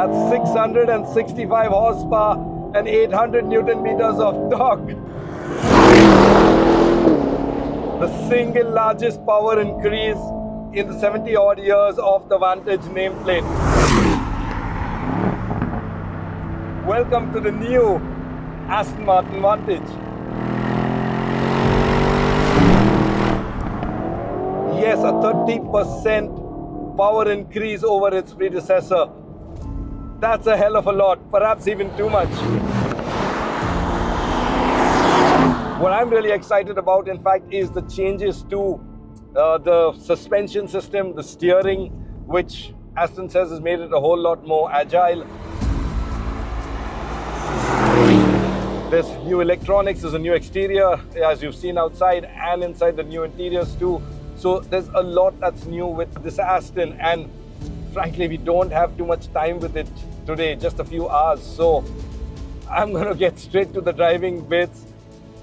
That's 665 horsepower and 800 Newton meters of torque. The single largest power increase in the 70 odd years of the Vantage nameplate. Welcome to the new Aston Martin Vantage. Yes, a 30% power increase over its predecessor. That's a hell of a lot, perhaps even too much. What I'm really excited about, in fact, is the changes to the suspension system, the steering, which Aston says has made it a whole lot more agile. There's new electronics, there's a new exterior, as you've seen outside, and inside the new interiors too. So there's a lot that's new with this Aston, and frankly, we don't have too much time with it today, just a few hours. So I'm going to get straight to the driving bits.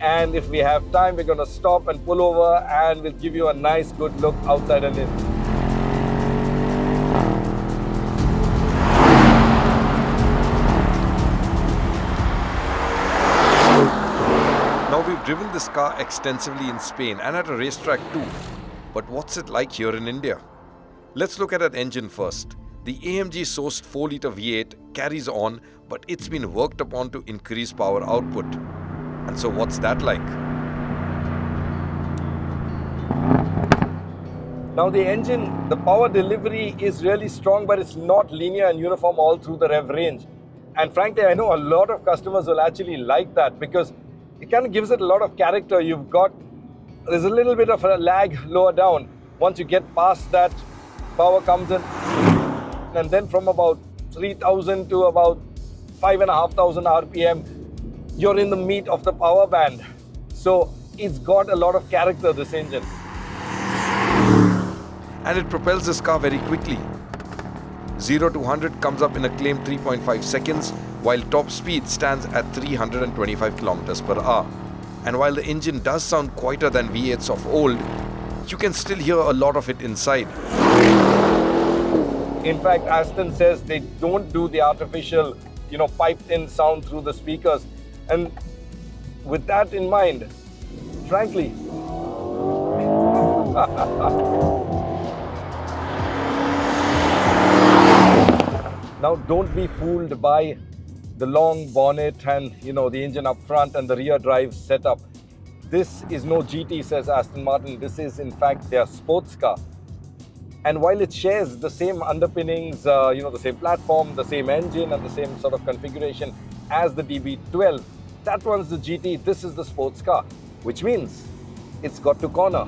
And if we have time, we're going to stop and pull over and we'll give you a nice good look outside and in. Now we've driven this car extensively in Spain and at a racetrack too. But what's it like here in India? Let's look at that engine first. The AMG sourced 4-litre V8 carries on, but it's been worked upon to increase power output. And so what's that like? Now the engine, the power delivery is really strong, but it's not linear and uniform all through the rev range. And frankly, I know a lot of customers will actually like that because it kind of gives it a lot of character. There's a little bit of a lag lower down. Once you get past that, power comes in. And then from about 3,000 to about 5,500 RPM, you're in the meat of the power band. So it's got a lot of character, this engine. And it propels this car very quickly. 0 to 100 comes up in a claimed 3.5 seconds, while top speed stands at 325 kilometers per hour. And while the engine does sound quieter than V8s of old, you can still hear a lot of it inside. In fact, Aston says they don't do the artificial, piped-in sound through the speakers. And with that in mind, frankly, now don't be fooled by the long bonnet and the engine up front and the rear drive setup. This is no GT, says Aston Martin. This is in fact their sports car. And while it shares the same underpinnings, the same platform, the same engine and the same sort of configuration as the DB12, that one's the GT, this is the sports car, which means it's got to corner.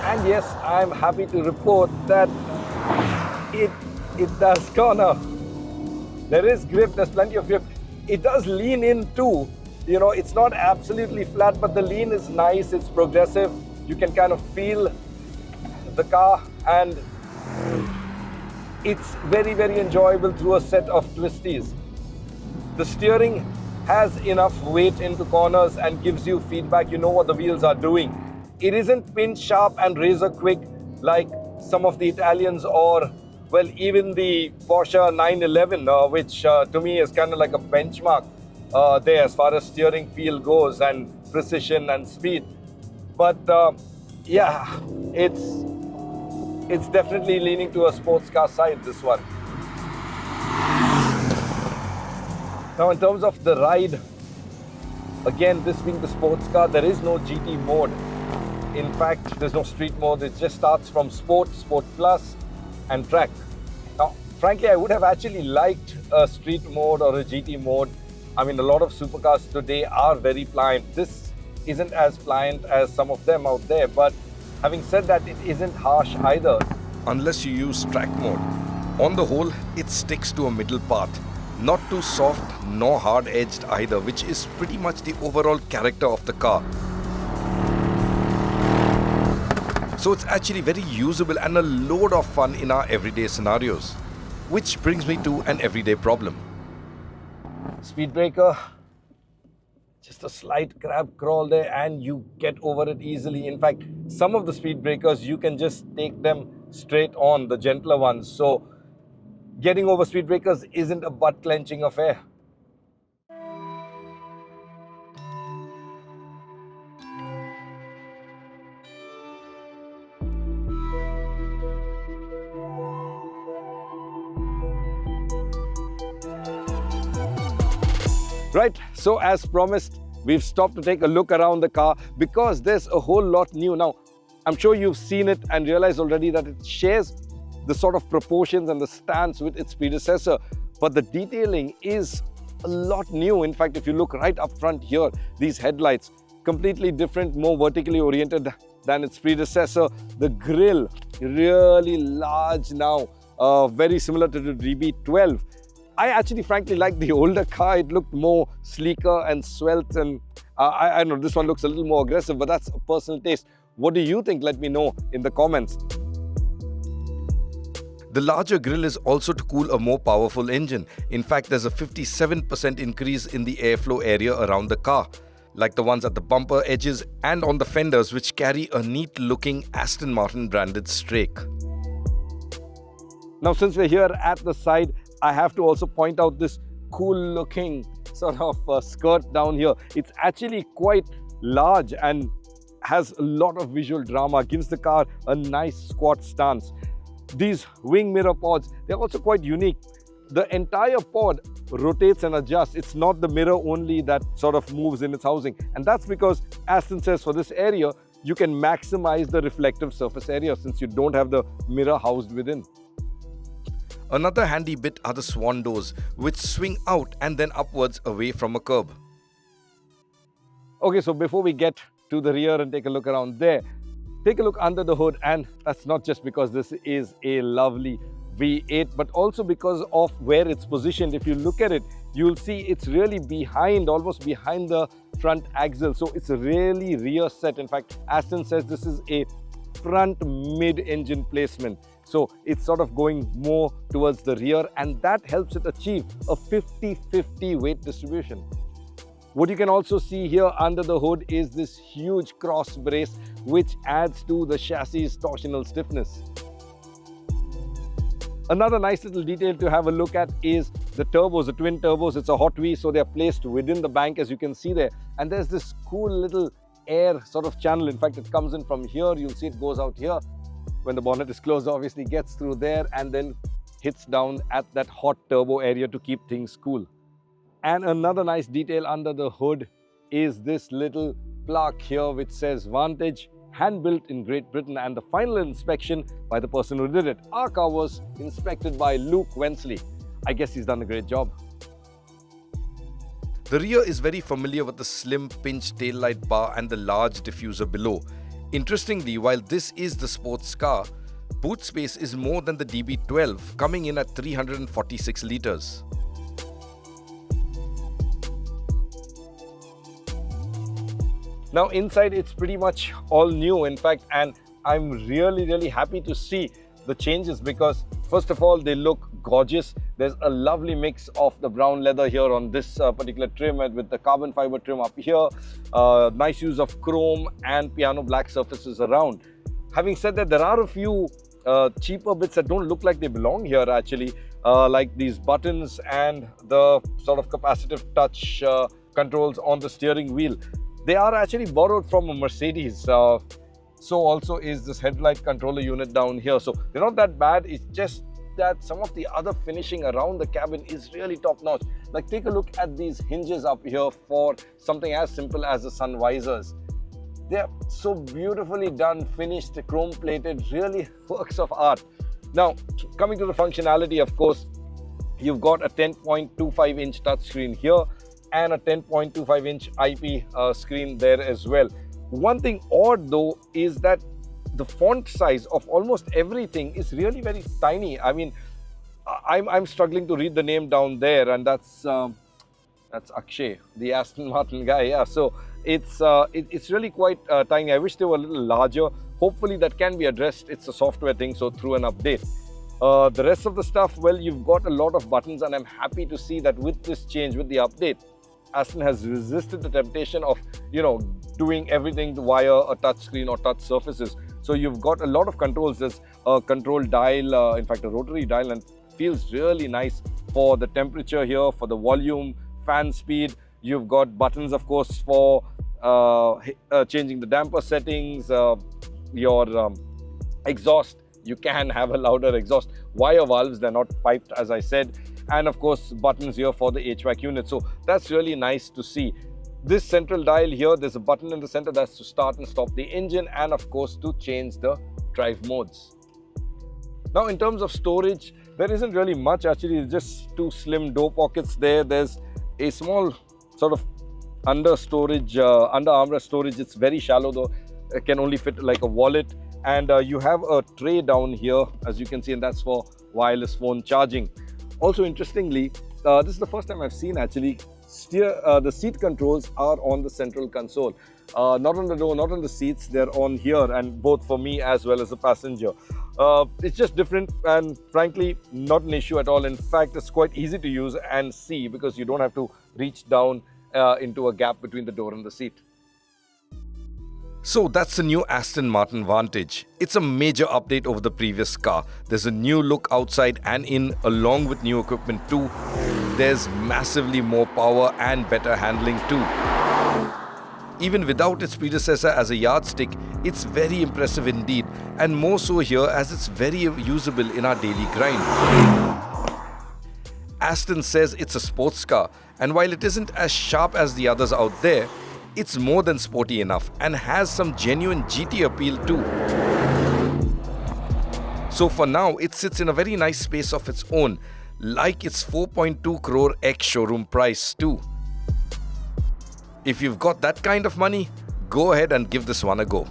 And yes, I'm happy to report that it does corner. There is grip, there's plenty of grip. It does lean in too. It's not absolutely flat, but the lean is nice, it's progressive. You can kind of feel the car, and it's very, very enjoyable through a set of twisties. The steering has enough weight into corners and gives you feedback. You know what the wheels are doing. It isn't pin sharp and razor quick like some of the Italians or, well, even the Porsche 911, which to me is kind of like a benchmark there as far as steering feel goes and precision and speed. But yeah, it's definitely leaning to a sports car side, this one. Now in terms of the ride, again, this being the sports car, there is no GT mode. In fact, there's no street mode. It just starts from Sport, Sport Plus and Track. Now, frankly, I would have actually liked a street mode or a GT mode. I mean, a lot of supercars today are very pliant. This isn't as pliant as some of them out there, but having said that, it isn't harsh either. Unless you use track mode. On the whole, it sticks to a middle path. Not too soft nor hard-edged either, which is pretty much the overall character of the car. So it's actually very usable and a load of fun in our everyday scenarios. Which brings me to an everyday problem. Speed breaker, just a slight grab crawl there and you get over it easily. In fact, some of the speed breakers, you can just take them straight on, the gentler ones. So getting over speed breakers isn't a butt-clenching affair. Right, so as promised, we've stopped to take a look around the car because there's a whole lot new. Now, I'm sure you've seen it and realized already that it shares the sort of proportions and the stance with its predecessor, but the detailing is a lot new. In fact, if you look right up front here, these headlights, completely different, more vertically oriented than its predecessor. The grille, really large now, very similar to the DB12. I actually frankly like the older car. It looked more sleeker and svelte, and I know this one looks a little more aggressive, but that's a personal taste. What do you think? Let me know in the comments. The larger grille is also to cool a more powerful engine. In fact, there's a 57% increase in the airflow area around the car, like the ones at the bumper edges and on the fenders, which carry a neat-looking Aston Martin branded strake. Now, since we're here at the side, I have to also point out this cool looking sort of skirt down here. It's actually quite large and has a lot of visual drama, gives the car a nice squat stance. These wing mirror pods, they're also quite unique. The entire pod rotates and adjusts. It's not the mirror only that sort of moves in its housing. And that's because Aston says for this area, you can maximize the reflective surface area since you don't have the mirror housed within. Another handy bit are the swan doors, which swing out and then upwards away from a curb. Okay, so before we get to the rear and take a look around there, take a look under the hood, and that's not just because this is a lovely V8, but also because of where it's positioned. If you look at it, you'll see it's really behind, almost behind the front axle. So it's a really rear set. In fact, Aston says this is a front mid-engine placement. So it's sort of going more towards the rear, and that helps it achieve a 50-50 weight distribution. What you can also see here under the hood is this huge cross brace, which adds to the chassis' torsional stiffness. Another nice little detail to have a look at is the turbos, the twin turbos. It's a Hot V, so they're placed within the bank, as you can see there. And there's this cool little air sort of channel. In fact, it comes in from here. You'll see it goes out here. When the bonnet is closed, obviously gets through there and then hits down at that hot turbo area to keep things cool. And another nice detail under the hood is this little plaque here which says Vantage, hand-built in Great Britain, and the final inspection by the person who did it. Our car was inspected by Luke Wensley. I guess he's done a great job. The rear is very familiar with the slim pinch taillight bar and the large diffuser below. Interestingly, while this is the sports car, boot space is more than the DB12, coming in at 346 litres. Now inside it's pretty much all new, in fact, and I'm really happy to see the changes because first of all, they look gorgeous. There's a lovely mix of the brown leather here on this particular trim and with the carbon fiber trim up here. Nice use of chrome and piano black surfaces around. Having said that, there are a few cheaper bits that don't look like they belong here actually, like these buttons and the sort of capacitive touch controls on the steering wheel. They are actually borrowed from a Mercedes. So also is this headlight controller unit down here. So they're not that bad. It's just that some of the other finishing around the cabin is really top notch. Like take a look at these hinges up here for something as simple as the sun visors. They're so beautifully done, finished, chrome plated, really works of art. Now, coming to the functionality, of course, you've got a 10.25 inch touchscreen here and a 10.25 inch IP screen there as well. One thing odd though is that the font size of almost everything is really very tiny. I mean, I'm struggling to read the name down there, and that's Akshay, the Aston Martin guy. Yeah, so it's really quite tiny. I wish they were a little larger. Hopefully that can be addressed. It's a software thing, so through an update. The rest of the stuff, well, you've got a lot of buttons, and I'm happy to see that with this change, with the update, Aston has resisted the temptation of, doing everything via a touch screen or touch surfaces. So you've got a lot of controls. There's a control dial, in fact a rotary dial, and feels really nice for the temperature here, for the volume, fan speed. You've got buttons, of course, for changing the damper settings, your exhaust. You can have a louder exhaust. Wire valves, they're not piped, as I said. And of course, buttons here for the HVAC unit. So that's really nice to see. This central dial here, there's a button in the center that's to start and stop the engine, and of course to change the drive modes. Now in terms of storage, there isn't really much actually, just two slim door pockets there. There's a small sort of under armrest storage. It's very shallow though, it can only fit like a wallet. And you have a tray down here, as you can see, and that's for wireless phone charging. Also interestingly, this is the first time I've seen actually the seat controls are on the central console. Not on the door, not on the seats, they're on here, and both for me as well as the passenger. It's just different, and frankly not an issue at all. In fact, it's quite easy to use and see because you don't have to reach down into a gap between the door and the seat. So that's the new Aston Martin Vantage. It's a major update over the previous car. There's a new look outside and in, along with new equipment too. There's massively more power and better handling too. Even without its predecessor as a yardstick, it's very impressive indeed, and more so here as it's very usable in our daily grind. Aston says it's a sports car, and while it isn't as sharp as the others out there, it's more than sporty enough and has some genuine GT appeal too. So for now, it sits in a very nice space of its own, like its 4.2 crore ex-showroom price too. If you've got that kind of money, go ahead and give this one a go.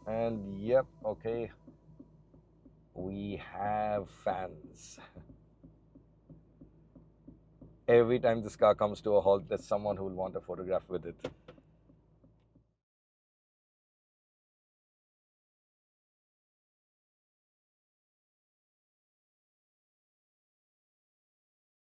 And yep, okay, we have fans. Every time this car comes to a halt, there's someone who will want a photograph with it.